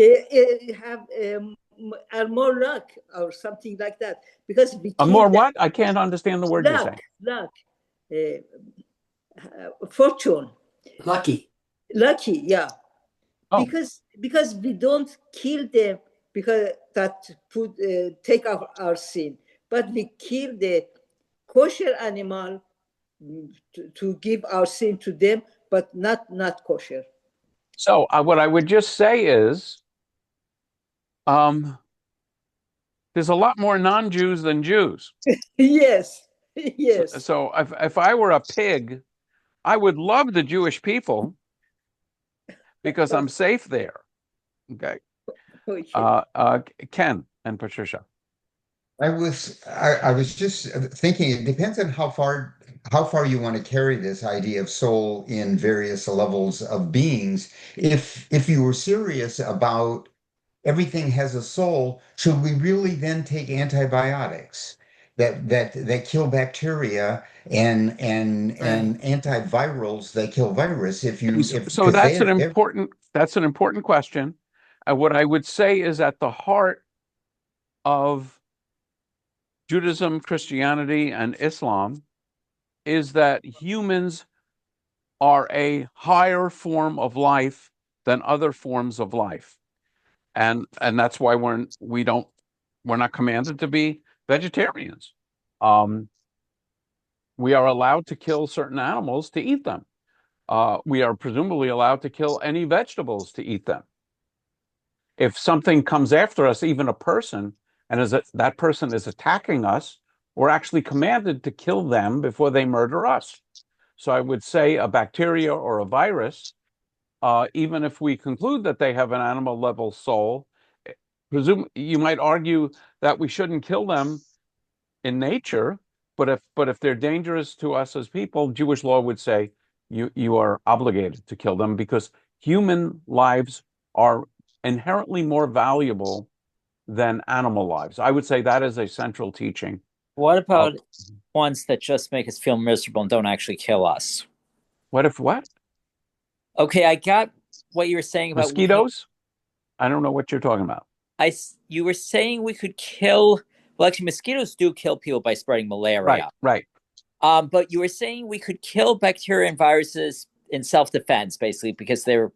have are more luck or something like that because we A kill more them. what? I can't understand the word you're saying. Luck, fortune, Lucky. lucky, yeah. Oh, Because we don't kill them because that put take our sin, but we kill the kosher animal to give our sin to them, but not kosher. so what I would just say is, there's a lot more non-Jews than Jews. Yes, So, yes. so if I were a pig, I would love the Jewish people because I'm safe there. Okay. Okay. Ken and Patricia. I was just thinking it depends on how far you want to carry this idea of soul in various levels of beings. If you were serious about everything has a soul, should we really then take antibiotics that kill bacteria and Right. antivirals that kill virus if So because they that's an have important question. And what I would say is at the heart of Judaism, Christianity, and Islam is that humans are a higher form of life than other forms of life. And that's why we're not commanded to be vegetarians. We are allowed to kill certain animals to eat them. We are presumably allowed to kill any vegetables to eat them. If something comes after us, even a person, and that person is attacking us, we're actually commanded to kill them before they murder us. So I would say a bacteria or a virus, even if we conclude that they have an animal level soul, you might argue that we shouldn't kill them in nature, but if they're dangerous to us as people, Jewish law would say you are obligated to kill them because human lives are inherently more valuable than animal lives. I would say that is a central teaching. What about ones that just make us feel miserable and don't actually kill us? What if what? Okay, I got what you were saying about mosquitoes. I don't know what you're talking about. You were saying we could kill. Well, actually, mosquitoes do kill people by spreading malaria. Right. But you were saying we could kill bacteria and viruses in self-defense, basically, because they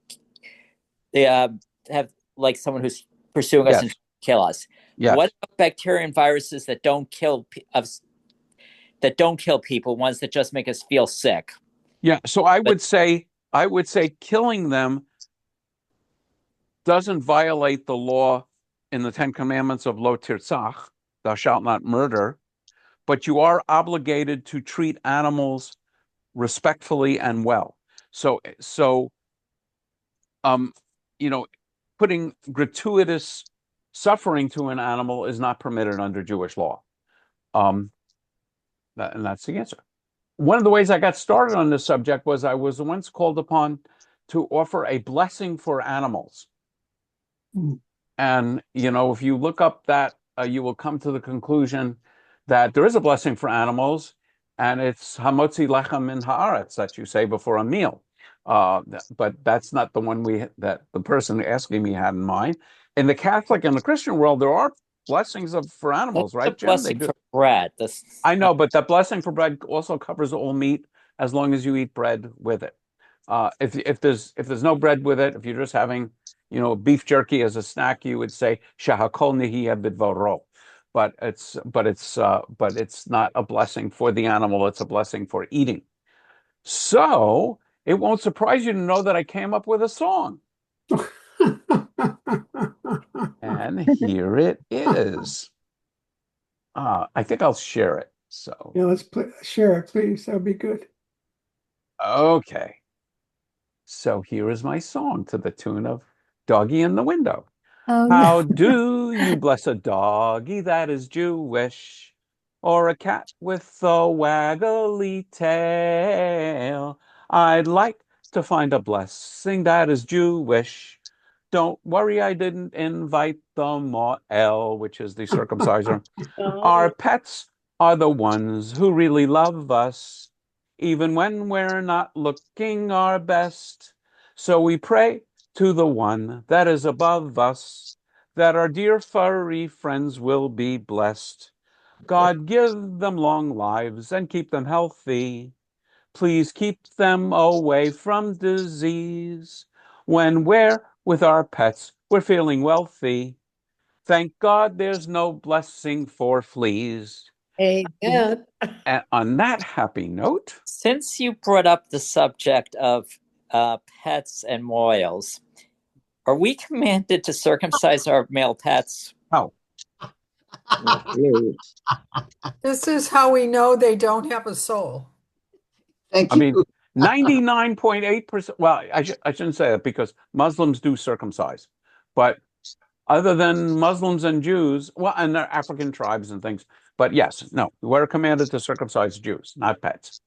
have like someone who's pursuing us and kill us. Yes. What about bacteria and viruses that don't kill people, ones that just make us feel sick? Yeah. So I would say killing them doesn't violate the law in the Ten Commandments of Lo Tirtzach, thou shalt not murder, but you are obligated to treat animals respectfully and well. So putting gratuitous suffering to an animal is not permitted under Jewish law. And that's the answer. One of the ways I got started on this subject was I was once called upon to offer a blessing for animals. And, if you look up that, you will come to the conclusion that there is a blessing for animals, and it's hamotzi lechem min haaretz that you say before a meal. But that's not the one that the person asking me had in mind. In the Catholic and the Christian world, there are blessings for animals, right, Jim? Blessing for bread. I know, but that blessing for bread also covers all meat as long as you eat bread with it. If there's no bread with it, if you're just having beef jerky as a snack, you would say shahakol nihiyeh bidvaro. But it's not a blessing for the animal, it's a blessing for eating. So it won't surprise you to know that I came up with a song. And here it is. I think I'll share it. So yeah, let's share it, please. That'd be good. Okay. So here is my song to the tune of Doggy in the Window. Oh, How no. do you bless a doggy that is Jewish, or a cat with a waggly tail? I'd like to find a blessing that is Jewish. Don't worry, I didn't invite the Moel, which is the circumciser. Our pets are the ones who really love us, even when we're not looking our best. So we pray to the one that is above us, that our dear furry friends will be blessed. God give them long lives and keep them healthy. Please keep them away from disease. When we're with our pets, we're feeling wealthy. Thank God there's no blessing for fleas. Amen. And on that happy note, since you brought up the subject of pets and moils, are we commanded to circumcise our male pets? Oh. This is how we know they don't have a soul. Thank I you. mean, 99.8%. Well, I shouldn't say that because Muslims do circumcise. But other than Muslims and Jews, well, and their African tribes and things. But yes, no, we're commanded to circumcise Jews, not pets.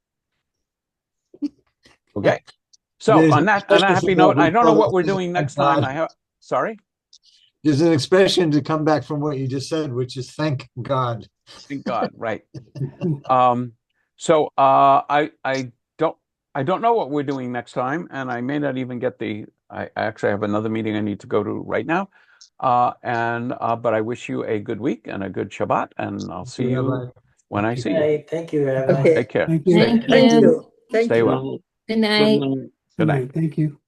Okay. So on that happy note, I don't know what we're doing next time. Sorry? There's an expression to come back from what you just said, which is thank God. Thank God, right. So I don't know what we're doing next time, and I may not even get I actually have another meeting I need to go to right now. But I wish you a good week and a good Shabbat, and I'll see you when I see you. Thank you, Rabbi. Okay. Take care. Thank you. Thank Thank you. you. Thank Stay you. well. Good night. Good Good night. night. Thank you.